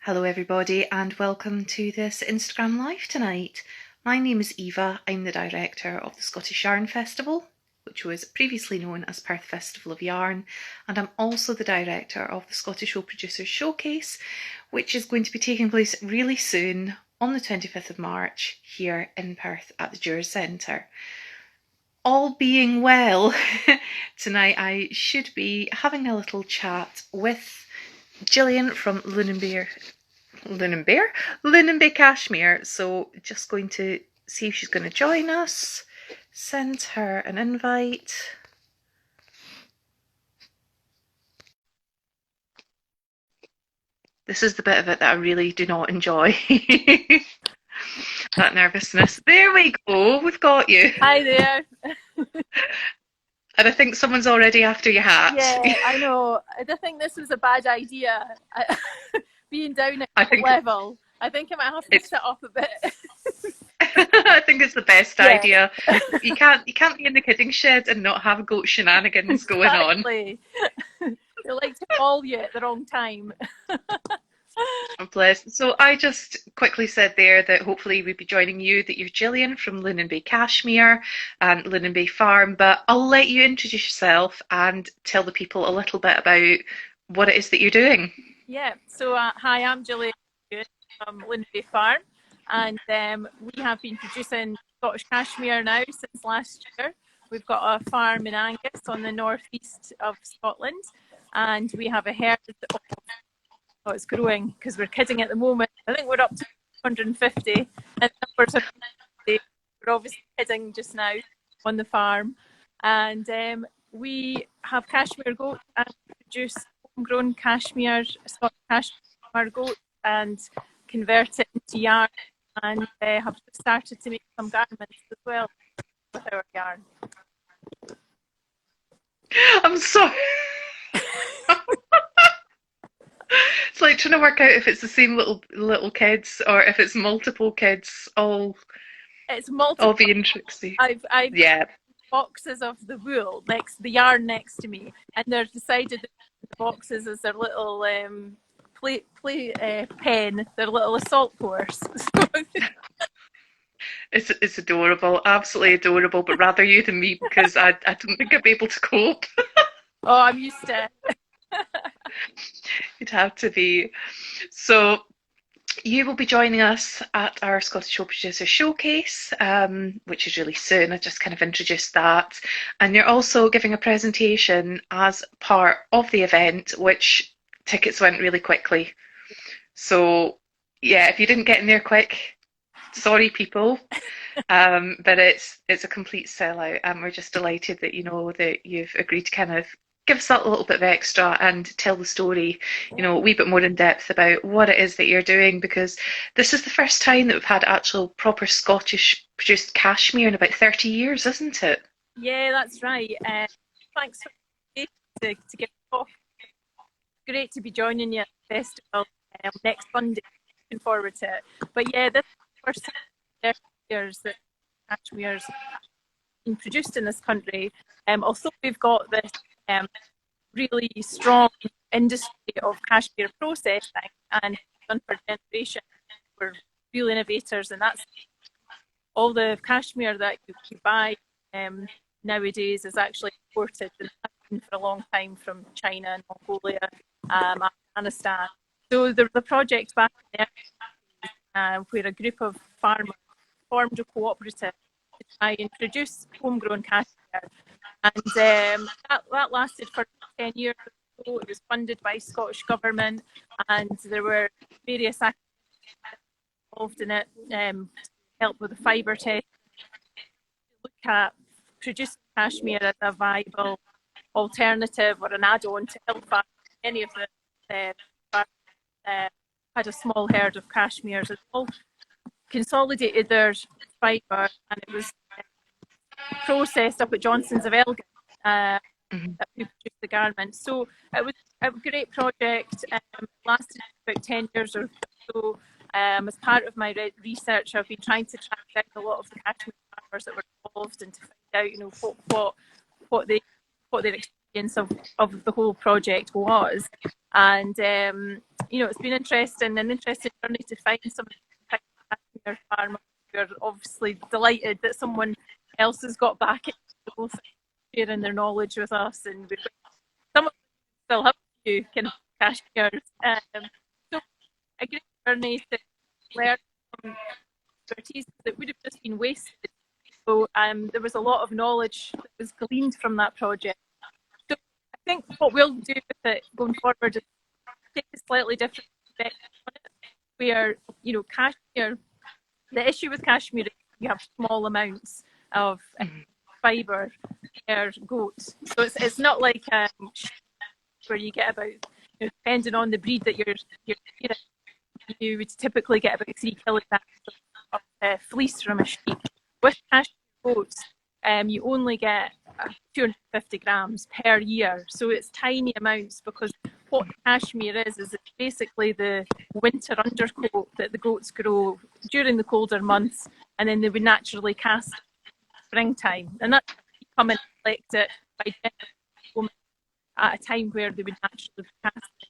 Hello, everybody, and welcome to this Instagram Live tonight. My name is Eva. I'm the director of the Scottish Yarn Festival, which was previously known as Perth Festival of Yarn, and I'm also the director of the Scottish Show Producers Showcase, which is going to be taking place really soon on the 25th of March here in Perth at the Jurors Centre. All being well, tonight I should be having a little chat with Jillian from Lunan Cashmere. So just going to see if she's going to join us. Send her an invite. This is the bit of it that I really do not enjoy. That nervousness. There we go. We've got you. Hi there. And I think someone's already after your hat. Yeah, I know. I think this was a bad idea. Being down at level. I think I might have to sit up a bit. I think it's the best idea. You can't be in the kidding shed and not have goat shenanigans going on. They like to call you at the wrong time. Bless. So I just quickly said there that hopefully we'd be joining you, that you're Jillian from Lunan Cashmere and Lunan Farm, but I'll let you introduce yourself and tell the people a little bit about what it is that you're doing. Yeah, so hi, I'm Jillian from Lunan Farm, and we have been producing Scottish Cashmere now since last year. We've got a farm in Angus on the northeast of Scotland, and we have a herd of it's growing because we're kidding at the moment. I think we're up to 150, and we're obviously kidding just now on the farm. And we have cashmere goats and produce homegrown cashmere, Scottish cashmere goats, and convert it into yarn. And have just started to make some garments as well with our yarn. I'm sorry. It's like trying to work out if it's the same little kids or if it's multiple kids all being tricksy. I've boxes of the wool the yarn next to me, and they're decided that the boxes is their little play pen, their little assault course. It's adorable, absolutely adorable, but rather you than me, because I don't think I'd be able to cope. Oh, I'm used to it. You'd have to be. So you will be joining us at our Scottish Show Producer Showcase, which is really soon. I just kind of introduced that. And you're also giving a presentation as part of the event, which tickets went really quickly. So yeah, if you didn't get in there quick, sorry people. But it's a complete sellout, and we're just delighted that that you've agreed to kind of give us that little bit of extra and tell the story, a wee bit more in depth about what it is that you're doing, because this is the first time that we've had actual proper Scottish produced cashmere in about 30 years, isn't it? Yeah, that's right. Thanks for to give a talk. Great to be joining you at the festival next Sunday. Looking forward to it. But yeah, this is the first time in 30 years that cashmere's been produced in this country. Also, we've got this really strong industry of cashmere processing, and done for generations. We're real innovators, and that's all the cashmere that you buy nowadays is actually imported and has been for a long time from China and Mongolia, Afghanistan. So the project back in there, where a group of farmers formed a cooperative to try and produce homegrown cashmere. And that lasted for 10 years or so. It was funded by Scottish Government, and there were various activities involved in it, help with the fibre test, look at producing cashmere as a viable alternative or an add-on to hill farms. Any of the farmers had a small herd of cashmeres and all consolidated their fibre, and it was processed up at Johnson's of Elgin that we produced the garment. So it was a great project. Lasted about 10 years or so. As part of my research, I've been trying to track down a lot of the cashmere farmers that were involved and to find out, what their experience of the whole project was. And it's been interesting, an interesting journey to find some of the cashmere farmers who are obviously delighted that someone else has got back into sharing their knowledge with us, and some of them still have a few kind of cashmeres. So a great journey to learn some expertise that would have just been wasted. So there was a lot of knowledge that was gleaned from that project. So I think what we'll do with it going forward is take a slightly different perspective on it, where, cashmere, the issue with cashmere is you have small amounts of fibre per goat. So it's not like where you get about, depending on the breed that you're you would typically get about 3 kilograms of fleece from a sheep. With cashmere goats, you only get 250 grams per year. So it's tiny amounts, because what cashmere is it's basically the winter undercoat that the goats grow during the colder months, and then they would naturally cast springtime. And that's come and collect it by at a time where they would naturally cast it.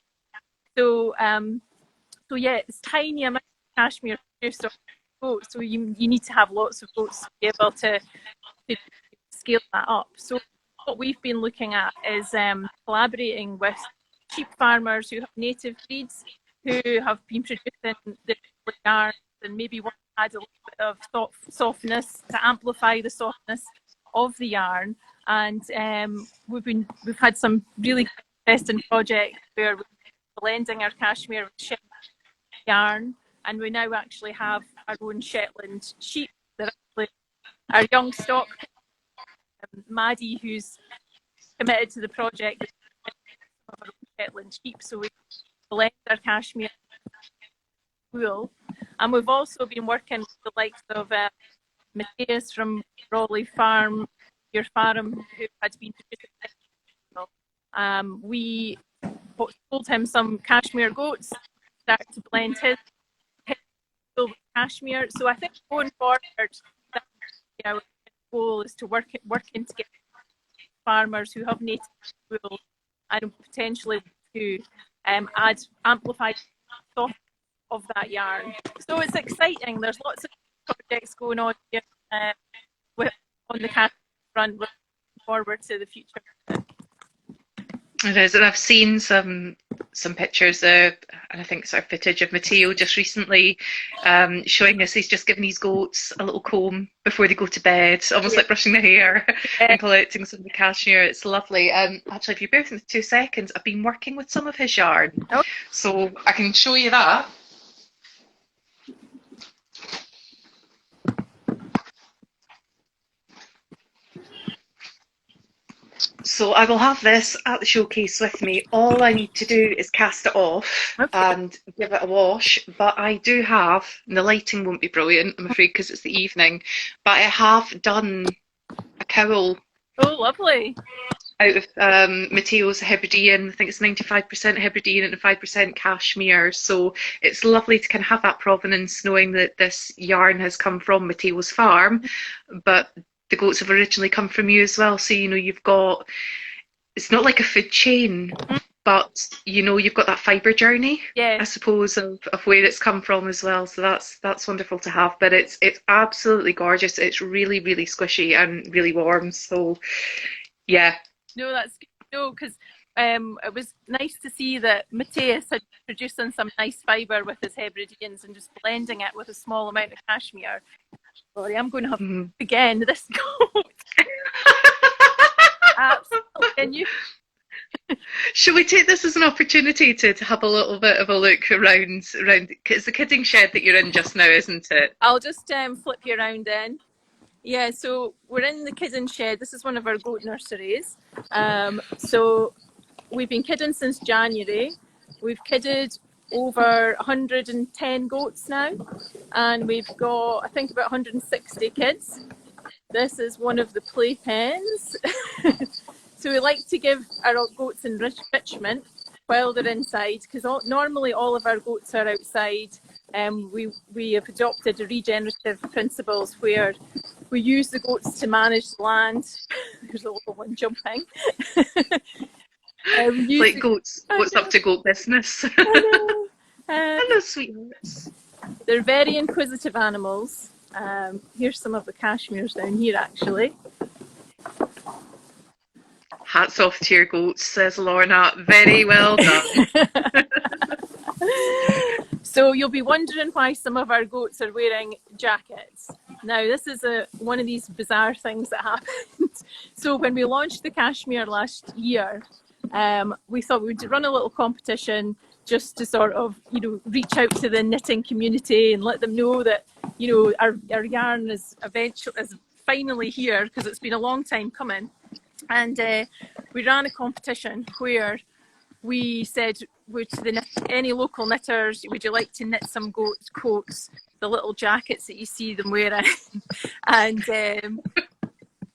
So yeah, it's tiny amount of cashmere produced off goats. So you need to have lots of goats to be able to scale that up. So what we've been looking at is collaborating with sheep farmers who have native breeds, who have been producing the yarns and maybe want to add a little bit of softness to amplify the softness of the yarn. And we've had some really interesting projects where we're blending our cashmere with Shetland yarn, and we now actually have our own Shetland sheep. That actually our young stock, Maddie, who's committed to the project, of our own Shetland sheep. So we blend our cashmere wool, and we've also been working with the likes of Matthias from Raleigh Farm, your farm, who had been producing. We sold him some cashmere goats, started to blend his wool with cashmere. So I think going forward, our goal is to working to get farmers who have native wool and potentially to amplify the softness of that yarn. So it's exciting. There's lots of projects going on here on the cashmere front. We're looking forward to the future. It is, and I've seen some pictures and I think sort of footage of Matteo just recently showing us he's just given his goats a little comb before they go to bed, almost like brushing their hair and collecting some of the cashmere. It's lovely. Actually, if you bear with me 2 seconds, I've been working with some of his yarn, so I can show you that. So I will have this at the showcase with me. All I need to do is cast it off and give it a wash. But I do have, and the lighting won't be brilliant, I'm afraid, because it's the evening, but I have done a cowl. Oh, lovely. Out of Matteo's Hebridean. I think it's 95% Hebridean and 5% cashmere. So it's lovely to kind of have that provenance, knowing that this yarn has come from Matteo's farm, but the goats have originally come from you as well. So, you've got, it's not like a food chain, but, you've got that fibre journey, I suppose, of where it's come from as well. So that's wonderful to have. But it's absolutely gorgeous. It's really, really squishy and really warm. So, yeah. No, that's good. No, because it was nice to see that Matthias had producing some nice fibre with his Hebrideans and just blending it with a small amount of cashmere. Sorry, I'm going to have again this goat. Absolutely. And you. Should we take this as an opportunity to have a little bit of a look around? It's the kidding shed that you're in just now, isn't it? I'll just flip you around then. Yeah, so we're in the kidding shed. This is one of our goat nurseries. So we've been kidding since January. We've kidded over 110 goats now, and we've got, I think, about 160 kids. This is one of the playpens. So we like to give our goats enrichment while they're inside, because normally all of our goats are outside. We have adopted regenerative principles where we use the goats to manage the land. There's a little one jumping. Like goats, what's up to goat business? Hello, sweethearts. They're very inquisitive animals. Here's some of the cashmeres down here, actually. Hats off to your goats, says Lorna. Very well done. So you'll be wondering why some of our goats are wearing jackets. Now, this is one of these bizarre things that happened. So when we launched the cashmere last year, we thought we would run a little competition just to sort of, reach out to the knitting community and let them know that, our yarn is finally here, because it's been a long time coming. And we ran a competition where we said, any local knitters, would you like to knit some goat coats, the little jackets that you see them wearing? And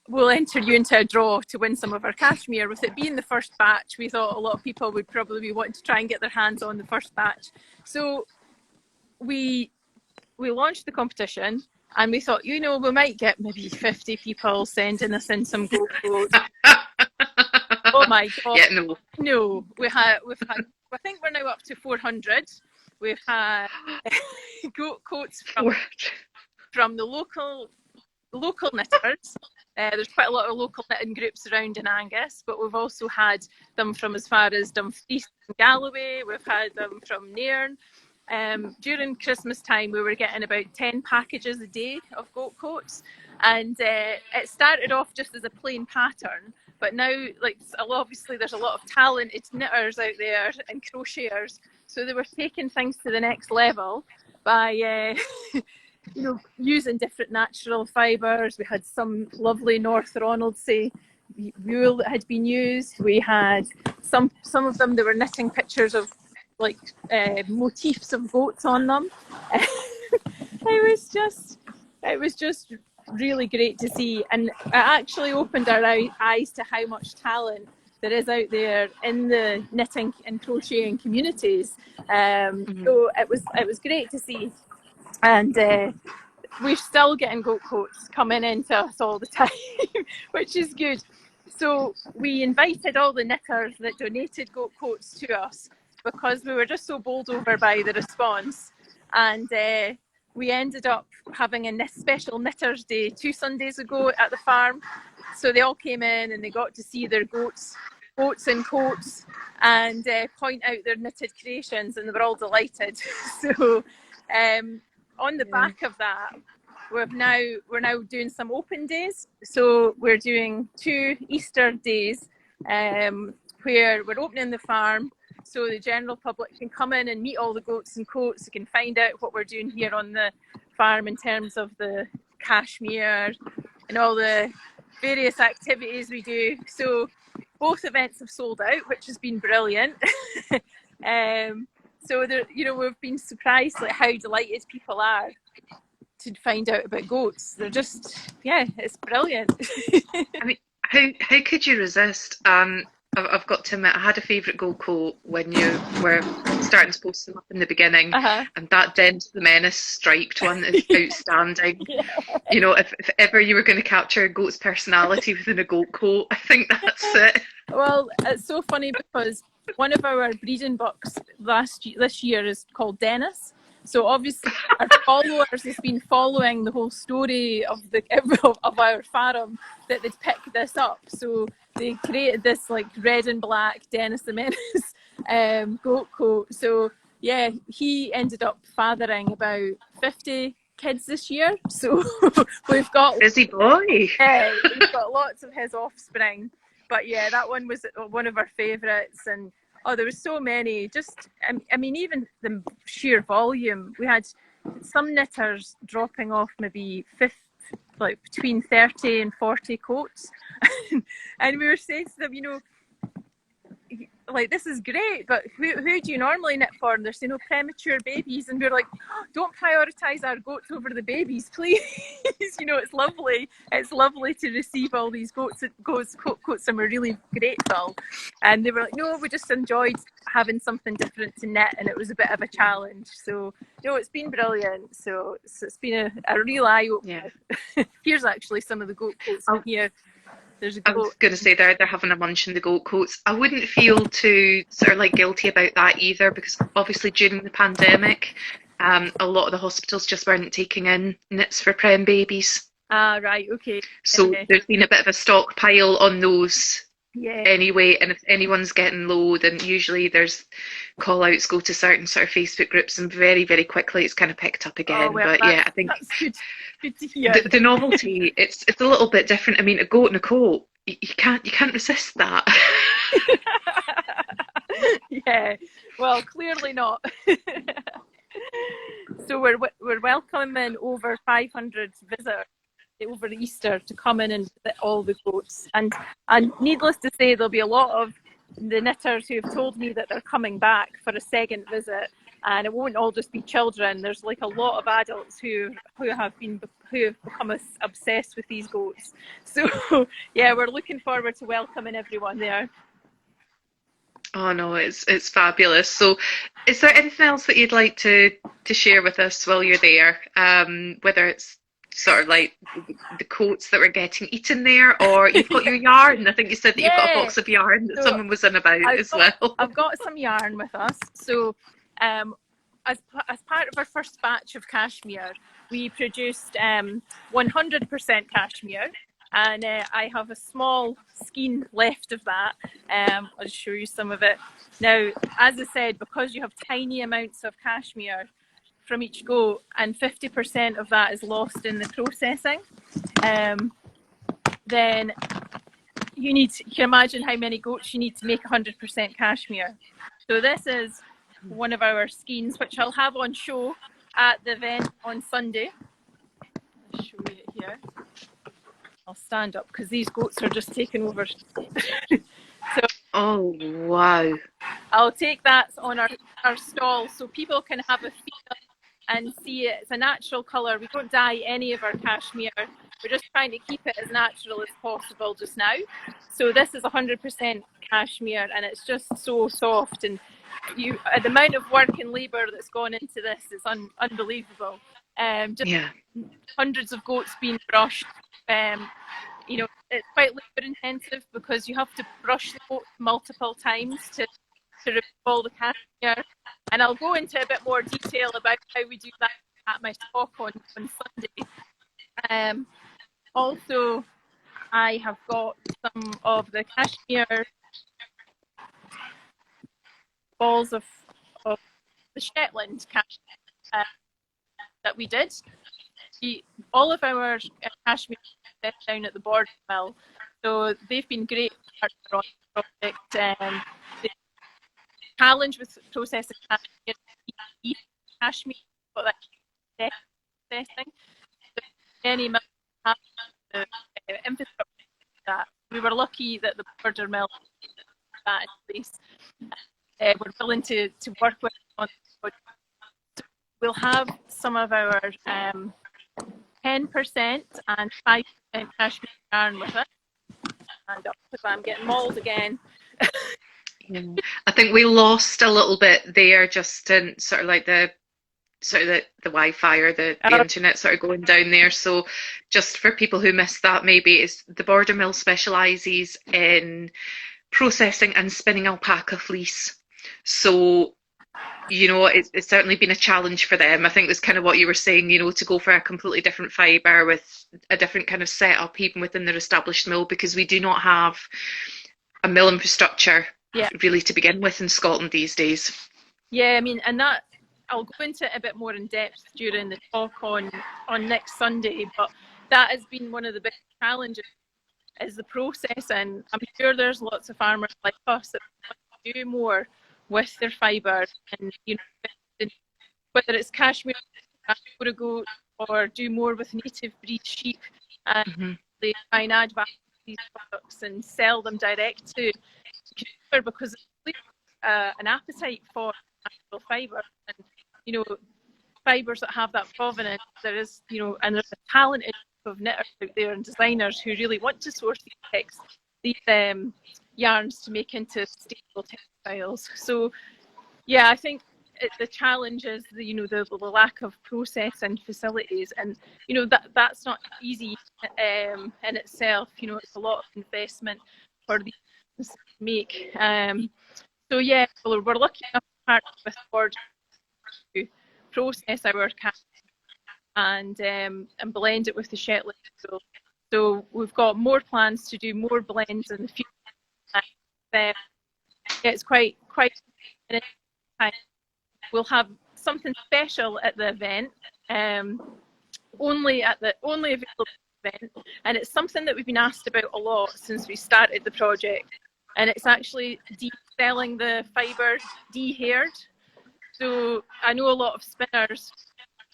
we'll enter you into a draw to win some of our cashmere. With it being the first batch, we thought a lot of people would probably want to try and get their hands on the first batch. So we launched the competition, and we thought, we might get maybe 50 people sending us in some goat coats. Oh my God. Yeah, No, we've had, I think we're now up to 400. We've had goat coats from the local knitters. There's quite a lot of local knitting groups around in Angus, but we've also had them from as far as Dumfries and Galloway. We've had them from Nairn. During Christmas time, we were getting about 10 packages a day of goat coats, and it started off just as a plain pattern, but now, obviously there's a lot of talented knitters out there and crocheters, so they were taking things to the next level by using different natural fibres. We had some lovely North Ronaldsay wool that had been used. We had some of them, they were knitting pictures of motifs of goats on them. It was just really great to see, and it actually opened our eyes to how much talent there is out there in the knitting and crocheting communities. So it was great to see, and we're still getting goat coats coming into us all the time, which is good. So we invited all the knitters that donated goat coats to us, because we were just so bowled over by the response, and we ended up having a special Knitters Day 2 Sundays ago at the farm. So they all came in and they got to see their goats in coats and point out their knitted creations, and they were all delighted. So on the back of that, we're now doing some open days. So we're doing 2 Easter days where we're opening the farm, so the general public can come in and meet all the goats and coats. You can find out what we're doing here on the farm in terms of the cashmere and all the various activities we do. So both events have sold out, which has been brilliant. So we've been surprised how delighted people are to find out about goats. They're just, it's brilliant. I mean, how could you resist? I've got to admit, I had a favourite gold coat when you were starting to post them up in the beginning, and that Dent the Menace striped one is outstanding. Yeah. If ever you were going to capture a goat's personality within a goat coat, I think that's it. Well, it's so funny because one of our breeding bucks this year is called Dennis. So obviously our followers has been following the whole story of our farm that they'd picked this up. So they created this red and black Dennis the Menace goat coat. So yeah, he ended up fathering about 50 kids this year. So we've got busy boy. We've got lots of his offspring. But yeah, that one was one of our favourites, and there was so many. Just, I mean, even the sheer volume. We had some knitters dropping off maybe between 30 and 40 coats, and we were saying to them, this is great, but who do you normally knit for? And they're saying, premature babies, and we're like, don't prioritise our goats over the babies, please. It's lovely. It's lovely to receive all these goat coats, and we're really grateful. And they were like, no, we just enjoyed having something different to knit, and it was a bit of a challenge. So, it's been brilliant. So it's been a real eye opener. Yeah. Here's actually some of the goat coats in here. There's a I was goat. going to say they're having a munch in the goat coats. I wouldn't feel too sort of like guilty about that either, because obviously during the pandemic, a lot of the hospitals just weren't taking in nits for prem babies. Ah, right, okay. So there's been a bit of a stockpile on those Yeah. anyway, and if anyone's getting low, then usually there's call outs go to certain sort of Facebook groups, and very, very quickly it's kind of picked up Oh again. well, But yeah, I think that's good. Good to hear. the novelty, it's a little bit different. I mean, a goat and a coat, you can't resist that. Yeah. Well, clearly not. So we're welcoming over 500 visitors over Easter to come in and visit all the goats, and needless to say, there'll be a lot of the knitters who have told me that they're coming back for a second visit, and it won't all just be children. There's like a lot of adults who have become obsessed with these goats. So yeah, we're looking forward to welcoming everyone there. Oh no, it's fabulous. So, is there anything else that you'd like to share with us while you're there? Whether it's sort of like the coats that were getting eaten there, or you've got your yarn. I think you said that you've got a Yeah. box of yarn that So someone was in about as well. I've got some yarn with us. So as part of our first batch of cashmere, we produced 100% cashmere, and I have a small skein left of that. I'll just show you some of it. Now, as I said, because you have tiny amounts of cashmere from each goat, and 50% of that is lost in the processing, then you can imagine how many goats you need to make 100% cashmere. So this is one of our skeins, which I'll have on show at the event on Sunday. I'll show you it here. I'll stand up because these goats are just taking over. So Oh wow! I'll take that on our stall so people can have a feel and see it. It's a natural colour. We don't dye any of our cashmere. We're just trying to keep it as natural as possible just now. So this is 100% cashmere, and it's just so soft, and the amount of work and labour that's gone into this is unbelievable. Just Yeah. hundreds of goats being brushed. It's quite labour intensive because you have to brush the goat multiple times to remove all the cashmere. And I'll go into a bit more detail about how we do that at my talk on Sunday. Also, I have got some of the cashmere balls of the Shetland cashmere that we did. All of our cashmere is down at the board mill, so they've been great partner on the project. The challenge with processing cashmere, but that's processing. Any mill have the infrastructure that. We were lucky that the border mill had that in place. We're willing to work with on the project. So we'll have some of our 10% and 5% cashmere yarn with us. And up if I'm getting mauled again. Yeah. I think we lost a little bit there, just in sort of like the Wi-Fi or the internet sort of going down there. So just for people who missed that, maybe is the Border Mill specialises in processing and spinning alpaca fleece. So it's certainly been a challenge for them. I think that's kind of what you were saying, to go for a completely different fibre with a different kind of setup even within their established mill, because we do not have a mill infrastructure really to begin with in Scotland these days. Yeah, I mean, and that I'll go into it a bit more in depth during the talk on next Sunday, but that has been one of the big challenges is the processing. I'm sure there's lots of farmers like us that want to do more with their fibre, and whether it's cashmere or a goat, or do more with native breed sheep, and they try and add value to these products and sell them direct to consumer, because there's an appetite for natural fibre, and fibres that have that provenance. There is, and there's a talented group of knitters out there and designers who really want to source these yarns to make into stable textiles. So, yeah, I think the challenge is the lack of process and facilities, and that's not easy in itself. It's a lot of investment for the business to make. So yeah, we're lucky enough to partner with Ford to process our cash and blend it with the Shetland. So we've got more plans to do more blends in the future. And, yeah, it's quite we'll have something special at the event, only available event, and it's something that we've been asked about a lot since we started the project, and it's actually selling the fibre de-haired. So I know a lot of spinners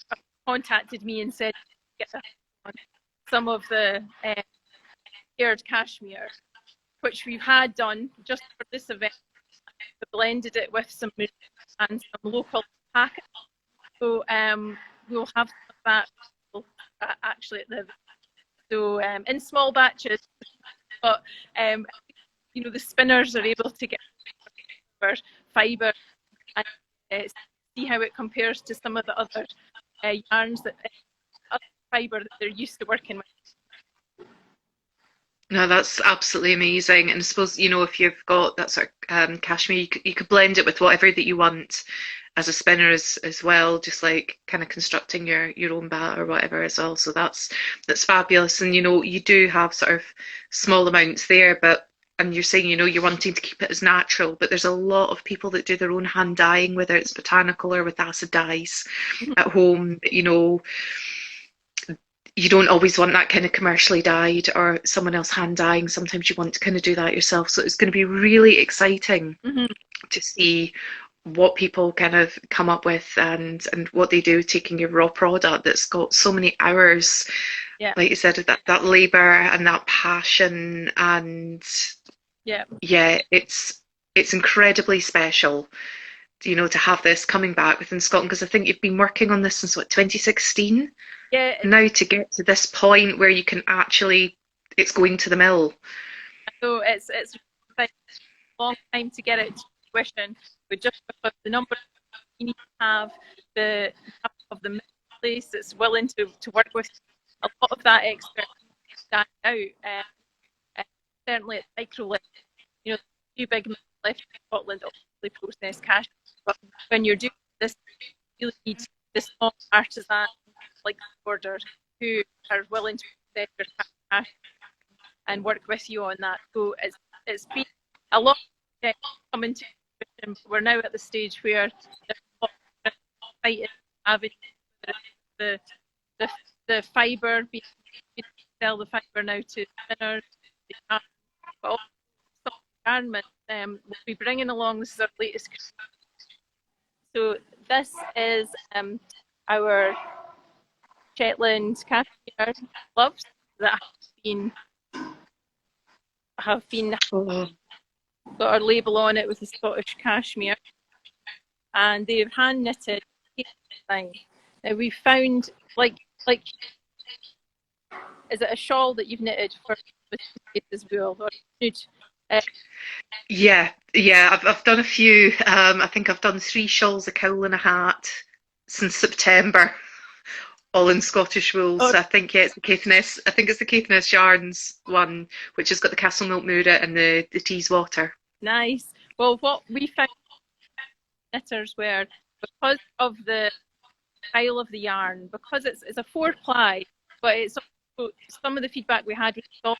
have contacted me and said get some of the haired cashmere, which we've had done just for this event. We blended it with some and some local packets. So we'll have some of that actually at the event. So in small batches, but the spinners are able to get fibre and see how it compares to some of the other yarns other fibre that they're used to working with. No, that's absolutely amazing. And I suppose, if you've got that sort of cashmere, you could blend it with whatever that you want as a spinner as well, just like kind of constructing your own bat or whatever as well. So that's fabulous. And, you do have sort of small amounts there, and you're saying, you're wanting to keep it as natural, but there's a lot of people that do their own hand dyeing, whether it's botanical or with acid dyes at home, you don't always want that kind of commercially dyed or someone else hand dyeing. Sometimes you want to kind of do that yourself. So it's going to be really exciting to see what people kind of come up with and what they do, taking your raw product that's got so many hours, like you said, that labour and that passion, and it's incredibly special, to have this coming back within Scotland, because I think you've been working on this since 2016. Yeah. Now to get to this point where you can actually, it's going to the mill. So it's a long time to get it to fruition, but just because the number you need to have of the place that's willing to work with a lot of that expertise stand out. Certainly at micro level, a few big mills left in Scotland obviously process cash, but when you're doing this, you really need the small artisan like orders who are willing to process their cash and work with you on that. So it's been a lot of coming to fruition. We're now at the stage where there's a lot of exciting avenues. The fibre, being sell the fibre now to spinners, but also garment. We'll be bringing along, this is our latest. So this is our Shetland cashmere gloves that have been got our label on it with the Scottish cashmere, and they've hand knitted. Now we found like is it a shawl that you've knitted for with as well? Or yeah, I've done a few. I think I've done 3 shawls, a cowl and a hat since September, all in Scottish wool. So I think it's the Caithness. I think it's the Caithness Yarns one, which has got the Castle Milk Murret and the Teeswater. Nice. Well, what we found knitters were, because of the style of the yarn, because it's a 4-ply, but it's also, some of the feedback we had was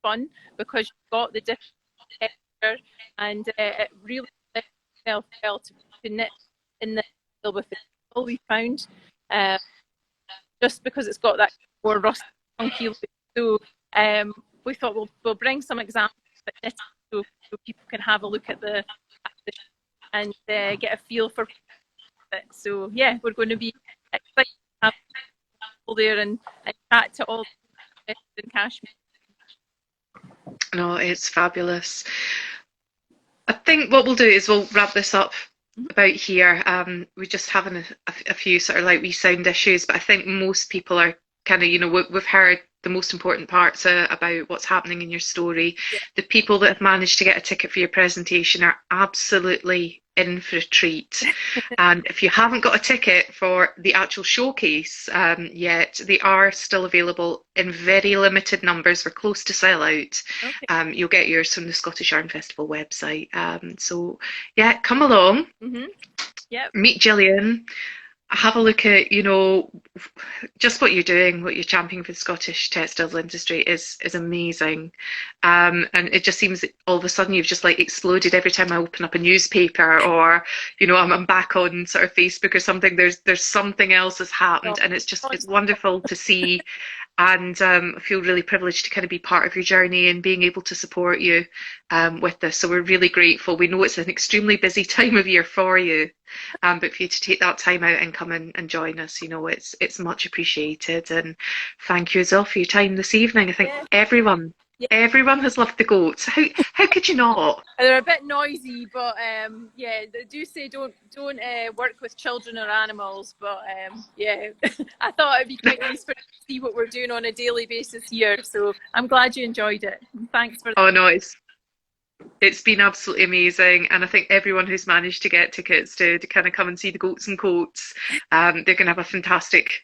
fun because you've got the different texture, and it really left itself well to knit in the middle with the all we found, just because it's got that more rusty, funky look. So we thought we'll bring some examples of knitting so people can have a look at the and get a feel for it. So yeah, we're going to be excited to have people there and chat to all the in cashmere. No, it's fabulous. I think what we'll do is we'll wrap this up about here. We're just having a few sort of like wee sound issues, but I think most people are kind of, we've heard the most important parts about what's happening in your story. Yeah. The people that have managed to get a ticket for your presentation are absolutely in for a treat. And if you haven't got a ticket for the actual showcase yet, they are still available in very limited numbers. We're close to sell out. Okay. You'll get yours from the Scottish Yarn Festival website. So yeah, come along, Yep. meet Jillian, have a look at, just what you're doing, what you're championing for the Scottish textiles industry is amazing. And it just seems that all of a sudden you've just like exploded every time I open up a newspaper, or, I'm back on sort of Facebook or something. There's something else has happened, and it's wonderful to see. And I feel really privileged to kind of be part of your journey and being able to support you with this. So we're really grateful. We know it's an extremely busy time of year for you, but for you to take that time out and come and join us, it's much appreciated. And thank you as well for your time this evening. I think everyone has loved the goats. How could you not? They're a bit noisy, but yeah, they do say don't work with children or animals. But yeah, I thought it'd be quite nice for you to see what we're doing on a daily basis here. So I'm glad you enjoyed it. Thanks for. Oh no, it's been absolutely amazing, and I think everyone who's managed to get tickets to kind of come and see the goats and coats, they're going to have a fantastic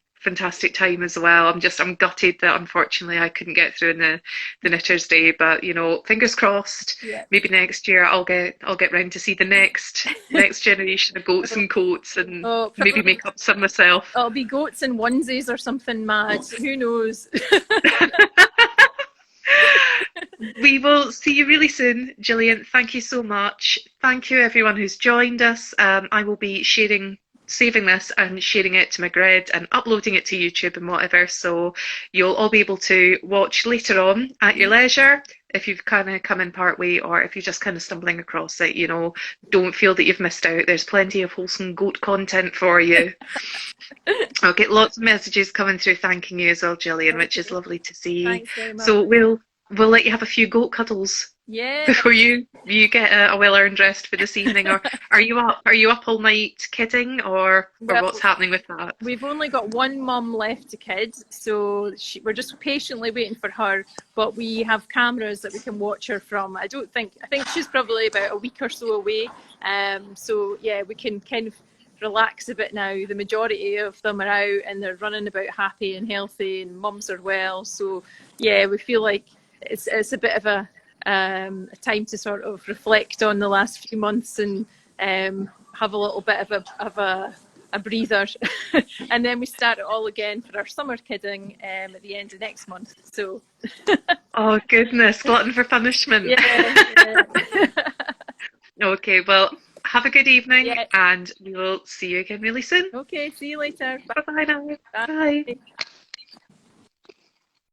time as well. I'm gutted that unfortunately I couldn't get through in the Knitters Day, but fingers crossed. Yeah. Maybe next year I'll get round to see the next generation of goats and coats, and maybe make up some myself. It'll be goats and onesies or something mad. Who knows? We will see you really soon, Jillian. Thank you so much. Thank you everyone who's joined us. I will be saving this and sharing it to my grid and uploading it to YouTube and whatever, so you'll all be able to watch later on at your leisure if you've kind of come in part way, or if you're just kind of stumbling across it. Don't feel that you've missed out. There's plenty of wholesome goat content for you. I'll get lots of messages coming through thanking you as well, Jillian, which is lovely to see. Thanks very much. So we'll let you have a few goat cuddles before you get a well-earned rest for this evening. Or are you up all night kidding, or what's happening with that? We've only got one mum left to kid, so we're just patiently waiting for her, but we have cameras that we can watch her from. I think she's probably about a week or so away, so yeah, we can kind of relax a bit now. The majority of them are out and they're running about happy and healthy, and mums are well, so yeah, we feel like it's a bit of a time to sort of reflect on the last few months and have a little bit of a breather, and then we start it all again for our summer kidding at the end of next month. So oh goodness, glutton for punishment. Yeah. Okay, well, have a good evening, and we will see you again really soon. Okay, see you later. Bye bye now. Bye.